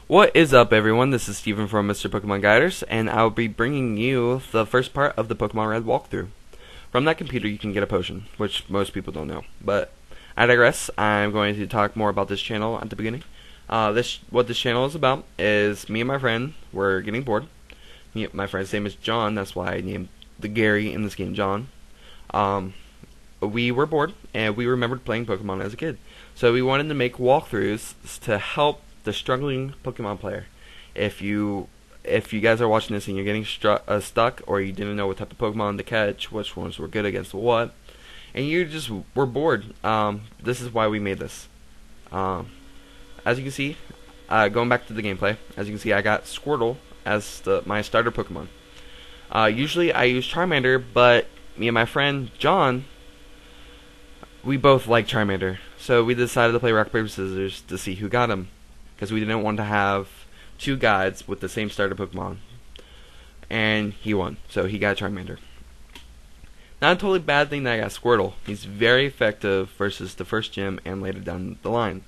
What is up, everyone? This is Steven from Mr. Pokemon Guiders, and I'll be bringing you the first part of the Pokemon Red walkthrough. From that computer, you can get a potion, which most people don't know. But I digress. I'm going to talk more about this channel at the beginning. What this channel is about is me and my friend were getting bored. My friend's name is John. That's why I named the Gary in this game John. We were bored, and we remembered playing Pokemon as a kid. So we wanted to make walkthroughs to help the struggling Pokemon player. If you guys are watching this and you're getting stuck, or you didn't know what type of Pokemon to catch, which ones were good against what, and you just were bored, this is why we made this. As you can see, going back to the gameplay, as you can see, I got Squirtle as my starter Pokemon. Usually I use Charmander, but me and my friend John, we both like Charmander, so we decided to play rock paper scissors to see who got him, because we didn't want to have two guides with the same starter Pokemon. And he won, so he got Charmander. Not a totally bad thing that I got Squirtle. He's very effective versus the first gym and later down the line.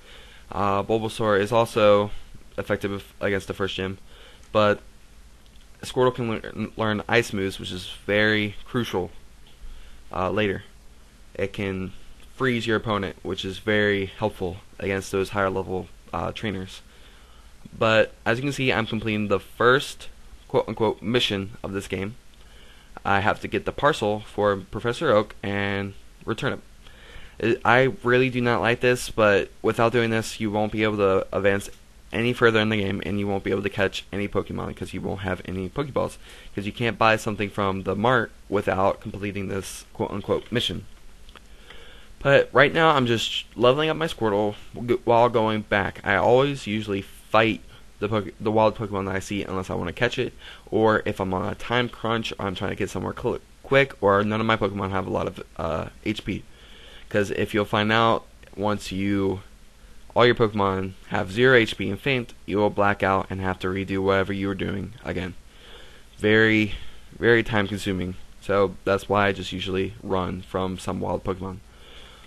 Bulbasaur is also effective against the first gym, but Squirtle can learn Ice moves, which is very crucial later. It can freeze your opponent, which is very helpful against those higher level trainers. But as you can see, I'm completing the first quote-unquote mission of this game. I have to get the parcel for Professor Oak and return it. I really do not like this, but without doing this, you won't be able to advance any further in the game, and you won't be able to catch any Pokemon because you won't have any Pokeballs, because you can't buy something from the mart without completing this quote-unquote mission. But right now, I'm just leveling up my Squirtle while going back. I always usually fight the wild Pokemon that I see unless I want to catch it, or if I'm on a time crunch, or I'm trying to get somewhere quick, or none of my Pokemon have a lot of HP. Because if you'll find out, once all your Pokemon have 0 HP and faint, you will black out and have to redo whatever you were doing again. Very, very time consuming. So that's why I just usually run from some wild Pokemon.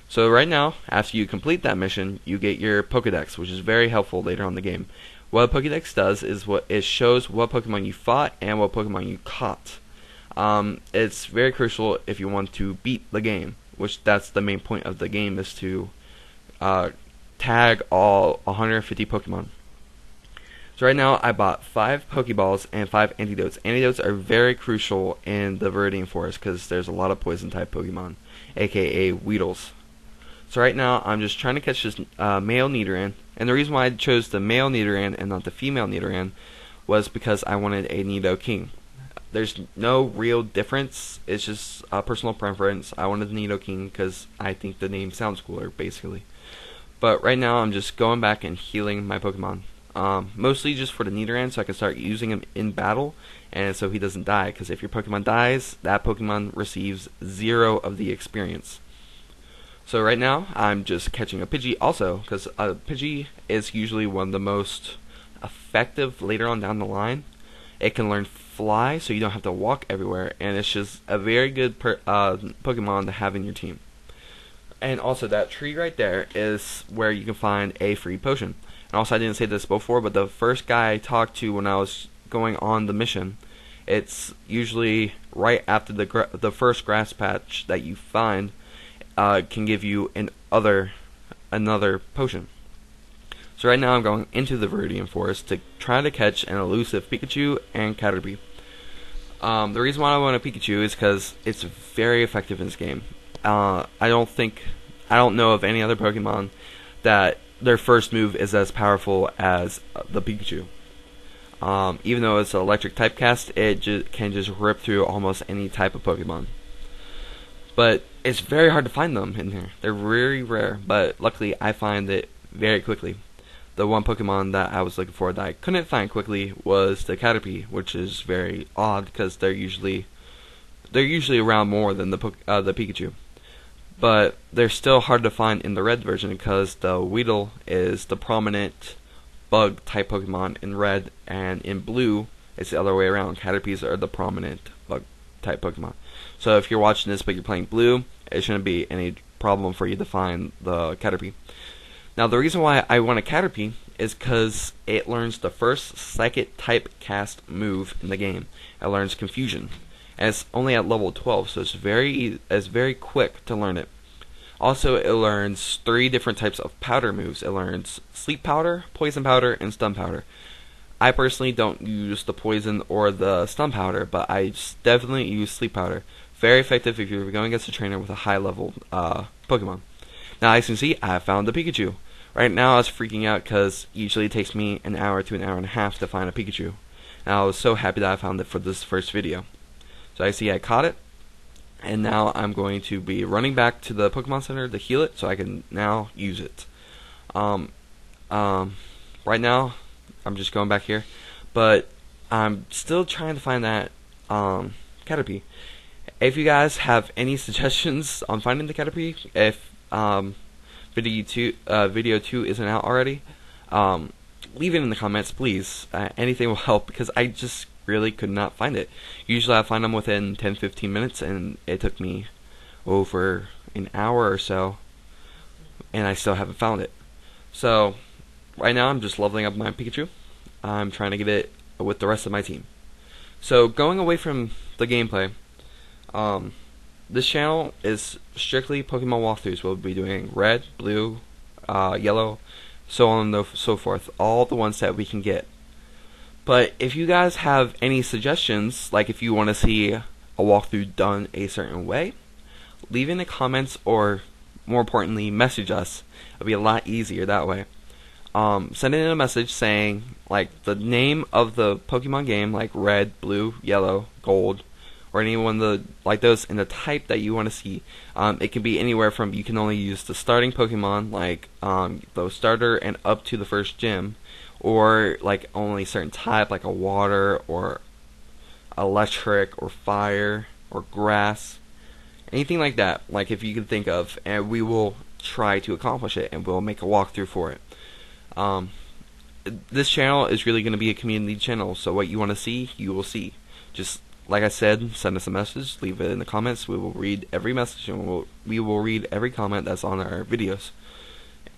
So right now, after you complete that mission, you get your Pokedex, which is very helpful later on in the game. What a Pokedex does is it shows what Pokemon you fought and what Pokemon you caught. It's very crucial if you want to beat the game, which that's the main point of the game, is to tag all 150 Pokemon. So right now, I bought 5 Pokeballs and 5 Antidotes. Antidotes are very crucial in the Viridian Forest because there's a lot of Poison-type Pokemon, aka Weedles. So right now, I'm just trying to catch this male Nidoran, and the reason why I chose the male Nidoran and not the female Nidoran was because I wanted a Nidoking. There's no real difference, it's just a personal preference. I wanted the Nidoking because I think the name sounds cooler, basically. But right now, I'm just going back and healing my Pokemon. Mostly just for the Nidoran, so I can start using him in battle, and so he doesn't die, because if your Pokemon dies, that Pokemon receives 0 of the experience. So right now, I'm just catching a Pidgey also, because a Pidgey is usually one of the most effective later on down the line. It can learn Fly, so you don't have to walk everywhere, and it's just a very good Pokemon to have in your team. And also, that tree right there is where you can find a free potion. And also, I didn't say this before, but the first guy I talked to when I was going on the mission, it's usually right after the first grass patch that you find, can give you another potion. So right now I'm going into the Viridian Forest to try to catch an elusive Pikachu and Caterpie. The reason why I want a Pikachu is because it's very effective in this game. I don't know of any other Pokemon that their first move is as powerful as the Pikachu. Even though it's an electric typecast, it can just rip through almost any type of Pokemon. But it's very hard to find them in here. They're very rare, but luckily I find it very quickly. The one Pokemon that I was looking for that I couldn't find quickly was the Caterpie, which is very odd because they're usually around more than the Pikachu. But they're still hard to find in the red version because the Weedle is the prominent bug type Pokemon in red, and in blue it's the other way around. Caterpies are the prominent bug type Pokemon. So if you're watching this but you're playing blue, it shouldn't be any problem for you to find the Caterpie. Now the reason why I want a Caterpie is because it learns the first psychic type cast move in the game. It learns Confusion, and it's only at level 12, so it's very quick to learn it. Also, it learns 3 different types of powder moves. It learns Sleep Powder, Poison Powder, and Stun Powder. I personally don't use the Poison or the Stun Powder, but I definitely use Sleep Powder. Very effective if you're going against a trainer with a high level Pokemon. Now, as you can see, I found the Pikachu. Right now, I was freaking out because usually it takes me an hour to an hour and a half to find a Pikachu. And I was so happy that I found it for this first video. So I see I caught it, and now I'm going to be running back to the Pokemon Center to heal it so I can now use it. Right now, I'm just going back here, but I'm still trying to find that Caterpie. If you guys have any suggestions on finding the Caterpie, if video 2 isn't out already, leave it in the comments, please. Anything will help because I just really could not find it. Usually I find them within 10-15 minutes, and it took me over an hour or so, and I still haven't found it. So right now I'm just leveling up my Pikachu. I'm trying to get it with the rest of my team. So going away from the gameplay, this channel is strictly Pokemon walkthroughs. We'll be doing red, blue, yellow, so on and so forth. All the ones that we can get. But if you guys have any suggestions, like if you want to see a walkthrough done a certain way, leave in the comments, or more importantly, message us. It'll be a lot easier that way. Send in a message saying like the name of the Pokemon game, like red, blue, yellow, gold, or any one of the like those, and the type that you want to see. It can be anywhere from, you can only use the starting Pokemon, like the starter and up to the first gym, or like only certain type, like a water or electric or fire or grass, anything like that. Like if you can think of, and we will try to accomplish it, and we'll make a walkthrough for it. This channel is really going to be a community channel, so what you want to see, you will see. Just like I said, send us a message, leave it in the comments. We will read every message, and we will read every comment that's on our videos,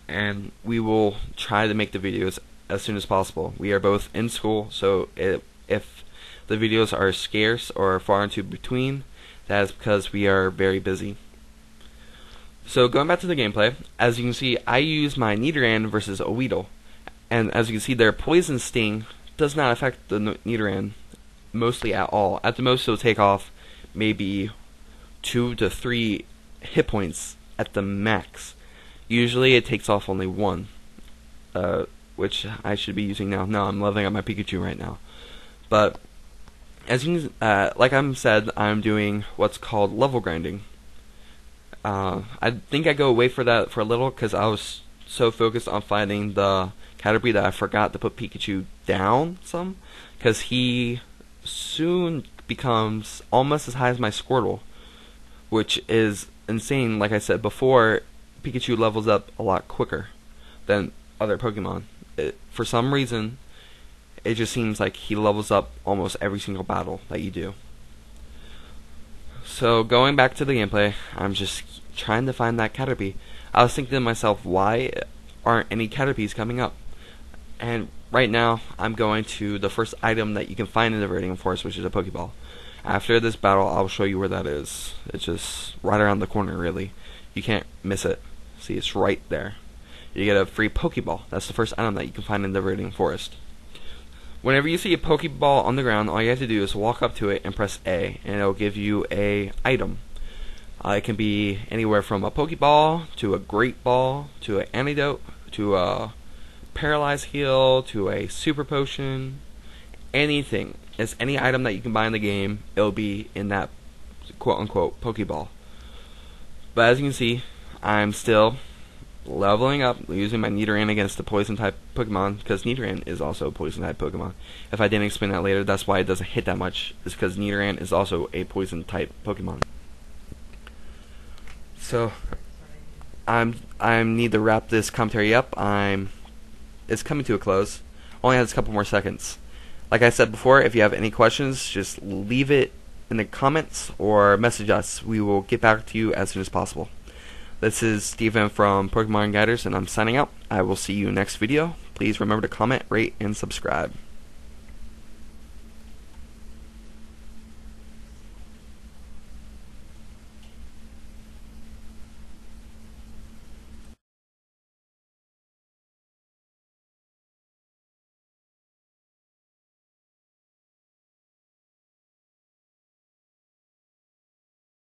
and we will try to make the videos as soon as possible. We are both in school, so if the videos are scarce or far into between, that is because we are very busy. So going back to the gameplay, as you can see, I use my Nidoran versus a Weedle, and as you can see, their Poison Sting does not affect the Nidoran mostly at all. At the most, it'll take off maybe 2 to 3 hit points at the max. Usually, it takes off only 1, which I should be using now. No, I'm leveling up my Pikachu right now. But as you can, like I said, I'm doing what's called level grinding. I think I go away for that for a little because I was so focused on finding the Caterpie that I forgot to put Pikachu down some, because he soon becomes almost as high as my Squirtle, which is insane. Like I said before, Pikachu levels up a lot quicker than other Pokemon. For some reason, it just seems like he levels up almost every single battle that you do. So going back to the gameplay, I'm just trying to find that Caterpie. I was thinking to myself, why aren't any Caterpies coming up? And right now, I'm going to the first item that you can find in the Viridian Forest, which is a Pokeball. After this battle, I'll show you where that is. It's just right around the corner, really. You can't miss it. See, it's right there. You get a free Pokeball. That's the first item that you can find in the Viridian Forest. Whenever you see a Pokeball on the ground, all you have to do is walk up to it and press A, and it'll give you a item. It can be anywhere from a Pokeball, to a Great Ball, to an Antidote, to a Paralyze Heal, to a Super Potion, anything. It's any item that you can buy in the game, it'll be in that quote-unquote Pokeball. But as you can see, I'm still leveling up, using my Nidoran against the Poison-type Pokemon, because Nidoran is also a Poison-type Pokemon. If I didn't explain that later, that's why it doesn't hit that much, is because Nidoran is also a Poison-type Pokemon. So, I need to wrap this commentary up. It's coming to a close. Only has a couple more seconds. Like I said before, if you have any questions, just leave it in the comments or message us. We will get back to you as soon as possible. This is Steven from Pokemon Guiders, and I'm signing out. I will see you next video. Please remember to comment, rate, and subscribe.